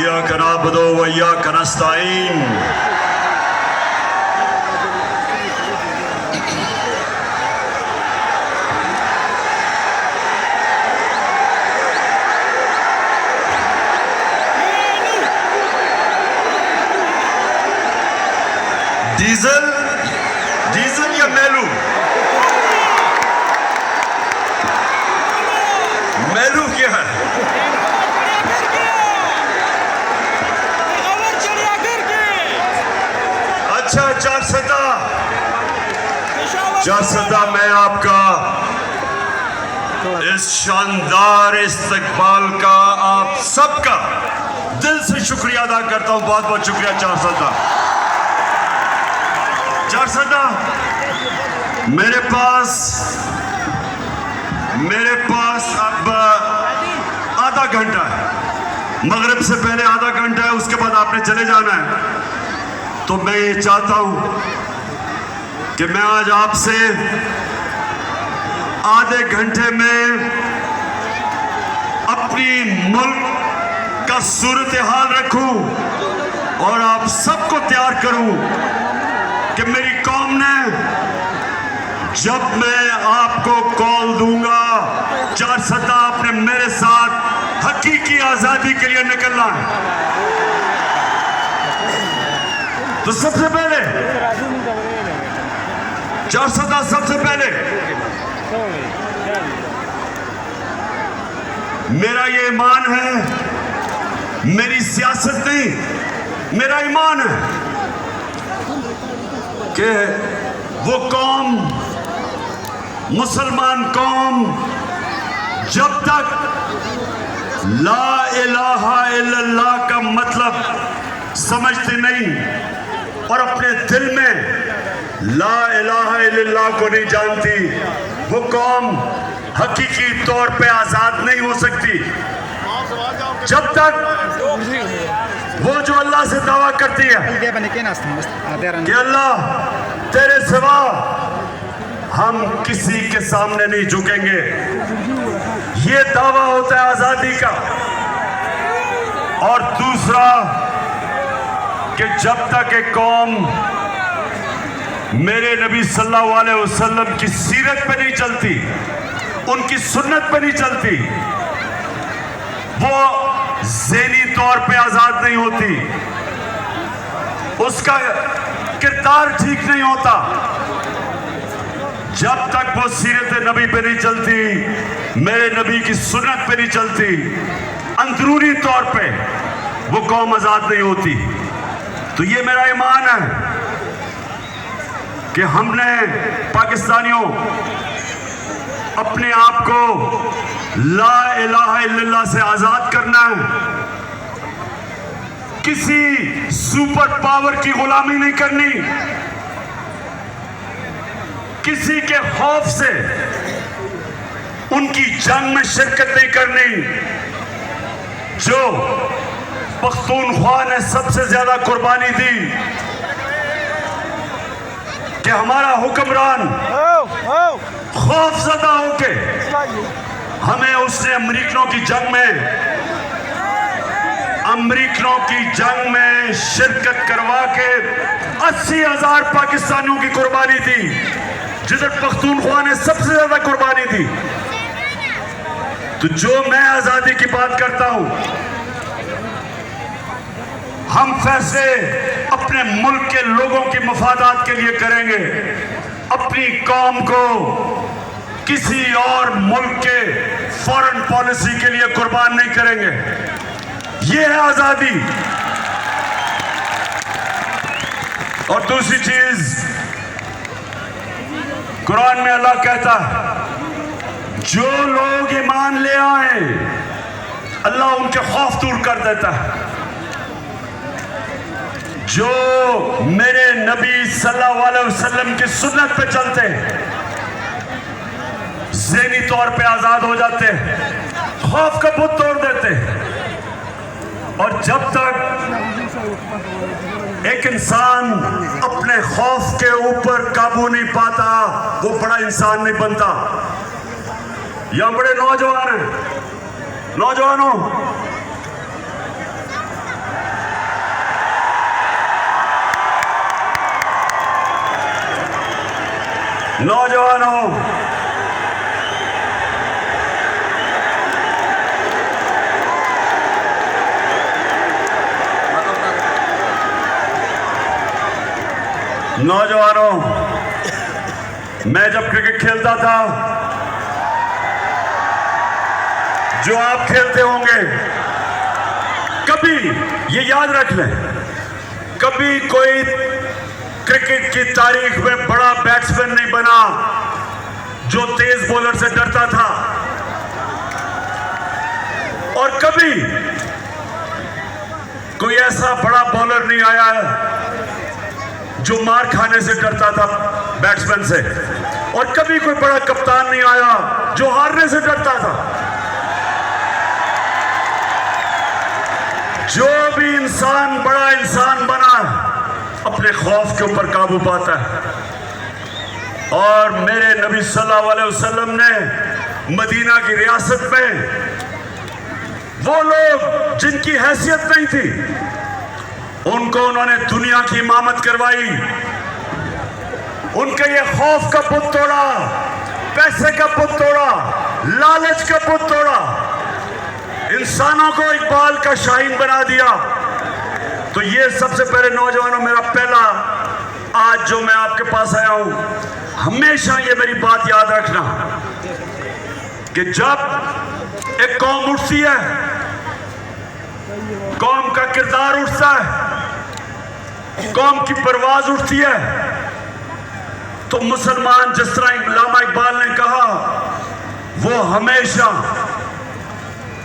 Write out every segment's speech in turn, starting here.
इय्याका नअबुदु व इय्याका नस्तईन। Diesel diesel या मेलू? मेलू क्या है? अच्छा, चारसदा मैं आपका इस शानदार इस्तकबाल का आप सबका दिल से शुक्रिया अदा करता हूं। बहुत बहुत शुक्रिया चारसदा। मेरे पास अब आधा घंटा है। मगरिब से पहले आधा घंटा है, उसके बाद आपने चले जाना है। तो मैं ये चाहता हूं कि मैं आज आपसे आधे घंटे में अपनी मुल्क का सूरत हाल रखूं और आप सबको तैयार करूं कि मेरी कौम ने जब मैं आपको कॉल दूंगा, चारसदा आपने मेरे साथ हकीकी आजादी के लिए निकलना है। तो सबसे पहले चारसदा, सबसे पहले मेरा ये ईमान है, मेरी सियासत नहीं, मेरा ईमान है कि वो कौम, मुसलमान कौम, जब तक ला इलाहा इल्लल्लाह का मतलब समझती नहीं और अपने दिल में ला इलाहा इल्लल्लाह को नहीं जानती, वो कौम हकीकी तौर पे आजाद नहीं हो सकती। जब तक वो जो अल्लाह से दावा करती है कि अल्लाह तेरे सिवा हम किसी के सामने नहीं झुकेंगे, ये दावा होता है आजादी का। और दूसरा कि जब तक एक कौम मेरे नबी सल्लल्लाहु अलैहि वसल्लम की सीरत पे नहीं चलती, उनकी सुन्नत पे नहीं चलती, वो ज़हनी तौर पे आजाद नहीं होती, उसका किरदार ठीक नहीं होता। जब तक वो सीरत नबी पे नहीं चलती, मेरे नबी की सुन्नत पे नहीं चलती, अंदरूनी तौर पे वो कौम आजाद नहीं होती। तो ये मेरा ईमान है कि हमने पाकिस्तानियों अपने आप को ला इलाहा इल्लल्लाह से आजाद करना है। किसी सुपर पावर की गुलामी नहीं करनी, किसी के खौफ से उनकी जंग में शिरकत नहीं करनी। जो पख्तूनख्वा ने सबसे ज्यादा कुर्बानी दी कि हमारा हुक्मरान खौफजदा होके हमें उसने अमरीकनों की जंग में शिरकत करवा के 80,000 पाकिस्तानियों की कुर्बानी दी, जिधर पख्तूनख्वा ने सबसे ज्यादा कुर्बानी दी। तो जो मैं आजादी की बात करता हूं, हम फैसले अपने मुल्क के लोगों की मफादात के लिए करेंगे, अपनी कौम को किसी और मुल्क के फॉरेन पॉलिसी के लिए कुर्बान नहीं करेंगे। ये है आजादी। और दूसरी चीज, कुरान में अल्लाह कहता है जो लोग ईमान ले आए अल्लाह उनके खौफ दूर कर देता है। जो मेरे नबी सल्लल्लाहु अलैहि वसल्लम की सुन्नत पे चलते हैं, ज़हनी तौर पे आजाद हो जाते हैं, खौफ का बुत तोड़ देते हैं। और जब तक एक इंसान अपने खौफ के ऊपर काबू नहीं पाता, वो बड़ा इंसान नहीं बनता। यहां बड़े नौजवान हैं, नौजवानों नौजवानों, मैं जब क्रिकेट खेलता था, जो आप खेलते होंगे, कभी ये याद रख लें, कभी कोई क्रिकेट की तारीख में बड़ा बैट्समैन नहीं बना जो तेज बॉलर से डरता था, और कभी कोई ऐसा बड़ा बॉलर नहीं आया जो मार खाने से डरता था बैट्समैन से, और कभी कोई बड़ा कप्तान नहीं आया जो हारने से डरता था। जो भी इंसान बड़ा इंसान बना अपने खौफ के ऊपर काबू पाता है। और मेरे नबी सल्लल्लाहु अलैहि वसल्लम ने मदीना की रियासत में वो लोग जिनकी हैसियत नहीं थी, उनको उन्होंने दुनिया की इमामत करवाई। उनके ये खौफ का बुत तोड़ा, पैसे का बुत तोड़ा, लालच का बुत तोड़ा, इंसानों को इकबाल का शाहीन बना दिया। तो ये सबसे पहले नौजवानों, मेरा पहला आज जो मैं आपके पास आया हूं, हमेशा ये मेरी बात याद रखना कि जब एक कौम उठती है, कौम का किरदार उठता है, कौम की परवाज उठती है, तो मुसलमान, जिस तरह अल्लामा इकबाल ने कहा, वो हमेशा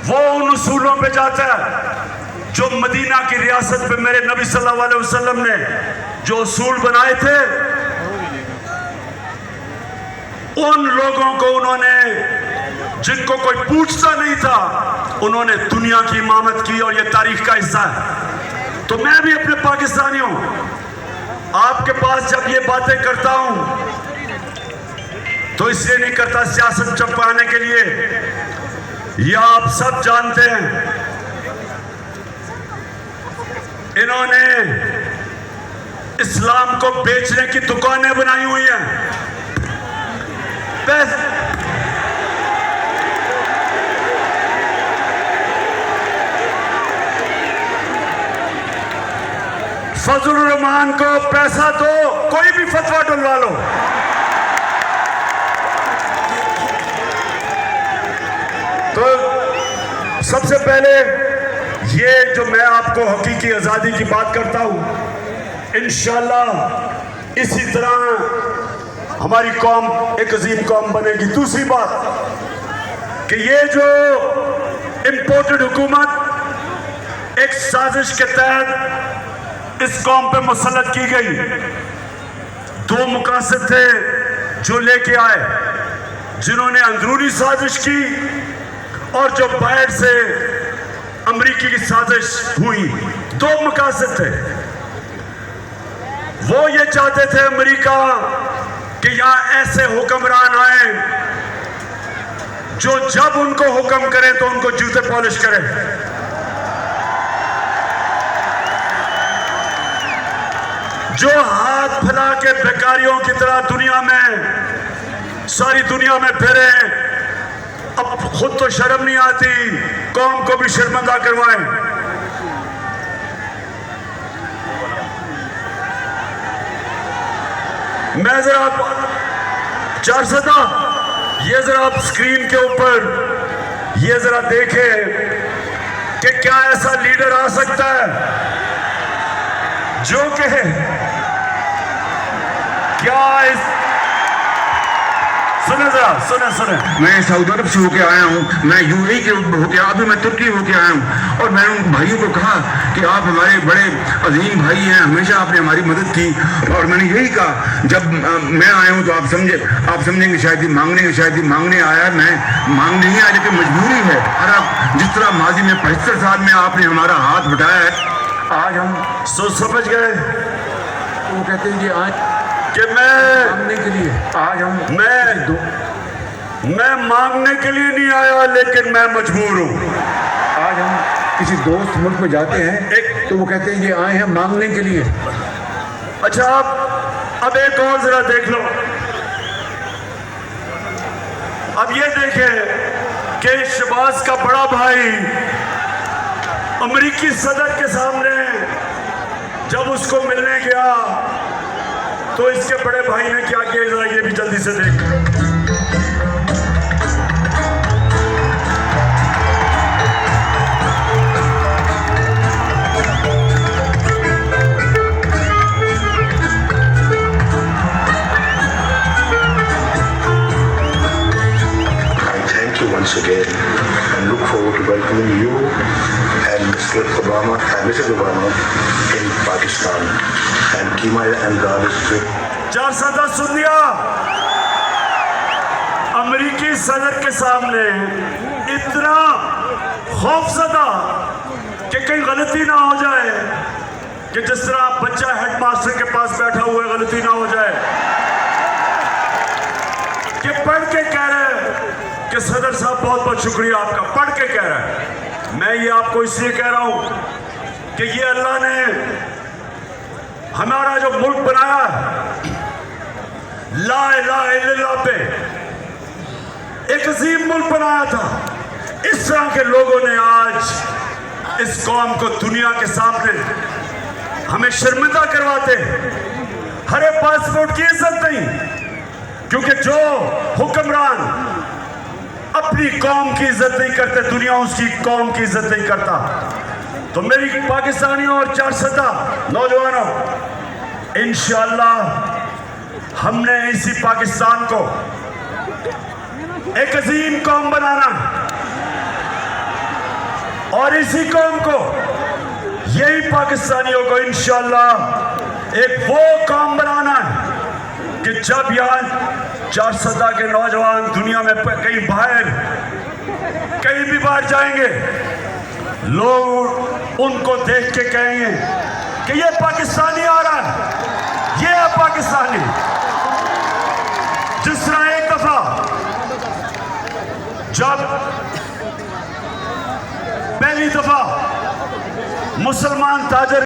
वो उन उसूलों पे जाता है जो मदीना की रियासत में मेरे नबी सल्लल्लाहु अलैहि वसल्लम ने जो उसूल बनाए थे। उन लोगों को उन्होंने, जिनको कोई पूछता नहीं था, उन्होंने दुनिया की इमामत की, और ये तारीख का हिस्सा है। तो मैं भी अपने पाकिस्तानियों, आपके पास जब ये बातें करता हूं तो इसलिए नहीं करता सियासत चमकाने के लिए। ये आप सब जानते हैं, इन्होंने इस्लाम को बेचने की दुकानें बनाई हुई हैं। फजलुर रहमान को पैसा दो, कोई भी फतवा डलवा लो। तो सबसे पहले ये जो मैं आपको हकीकी आज़ादी की बात करता हूँ, इंशाअल्लाह इसी तरह हमारी कौम एक अजीम कौम बनेगी। दूसरी बात कि ये जो इम्पोर्टेड हुकूमत एक साजिश के तहत इस कौम पे मुसल्लत की गई, दो मुकासद थे जो लेके आए, जिन्होंने अंदरूनी साजिश की और जो बाहर से अमरीकी की साजिश हुई। दो मकासद थे। वो ये चाहते थे अमेरिका कि यहां ऐसे हुक्मरान आए जो जब उनको हुक्म करें तो उनको जूते पॉलिश करें। जो हाथ फैला के बेकारियों की तरह दुनिया में, सारी दुनिया में फिरे, अब खुद तो शर्म नहीं आती, कौम को भी शर्मिंदा करवाएं। मैं जरा चारसदा, ये जरा आप स्क्रीन के ऊपर ये जरा देखें कि क्या ऐसा लीडर आ सकता है जो कि क्या इस सुने मैं सऊदी अरब से होके आया हूँ, मैं यूएई के होके, अभी मैं तुर्की होके आया हूँ। और मैंने उन भाइयों को कहा कि आप हमारे बड़े अजीम भाई हैं, हमेशा आपने हमारी मदद की। और मैंने यही कहा, जब मैं आया हूँ तो आप समझेंगे शायद मांगने आया, मैं मांगने नहीं आया, लेकिन मजबूरी है। और आप जिस तरह माजी में 75 साल में आपने हमारा हाथ बटाया है, आज हम सोच समझ गए। वो कहते हैं कि आज कि मैं मांगने के लिए, आज हम मैं मांगने के लिए नहीं आया, लेकिन मैं मजबूर हूँ। आज हम किसी दोस्त मुल्क में जाते हैं तो वो कहते हैं कि आए हैं मांगने के लिए। अच्छा, अब एक और जरा देख लो, अब ये देखें कि शहबाज का बड़ा भाई अमेरिकी सदर के सामने जब उसको मिलने गया तो इसके बड़े भाई ने क्या किया, जरा ये भी जल्दी से देख। Once again, and look forward to welcoming you and Mr. Obama and Mrs. Obama in Pakistan. And Kima and God is with. 410 सुन लिया। अमेरिकी सदर के सामने इतना खौफजदा कि कहीं गलती ना हो जाए, कि जिस तरह बच्चा हेडमास्टर के पास बैठा हुआ है गलती ना हो जाए, कि पढ़ के कह रहे कि सदर साहब बहुत बहुत शुक्रिया आपका, पढ़ के कह रहा है। मैं ये आपको इसलिए कह रहा हूं कि ये अल्लाह ने हमारा जो मुल्क बनाया ला इलाहा इल्लल्लाह पे एक अजीम मुल्क बनाया था। इस तरह के लोगों ने आज इस कौम को दुनिया के सामने हमें शर्मिंदा करवाते, हरे पासपोर्ट की इज्जत नहीं, क्योंकि जो हुक्मरान अपनी कौम की इज्जत नहीं करते, दुनिया उसकी कौम की इज्जत नहीं करता। तो मेरी पाकिस्तानियों और 410 नौजवानों, इंशाअल्लाह हमने इसी पाकिस्तान को एक अजीम कौम बनाना और इसी कौम को, यही पाकिस्तानियों को इंशाअल्लाह एक वो कौम बनाना है कि जब यहाँ 410 के नौजवान दुनिया में कहीं बाहर कहीं भी बाहर जाएंगे, लोग उनको देख के कहेंगे कि ये पाकिस्तानी आ रहा है, ये है पाकिस्तानी। जिस तरह एक दफा जब पहली दफा मुसलमान ताजर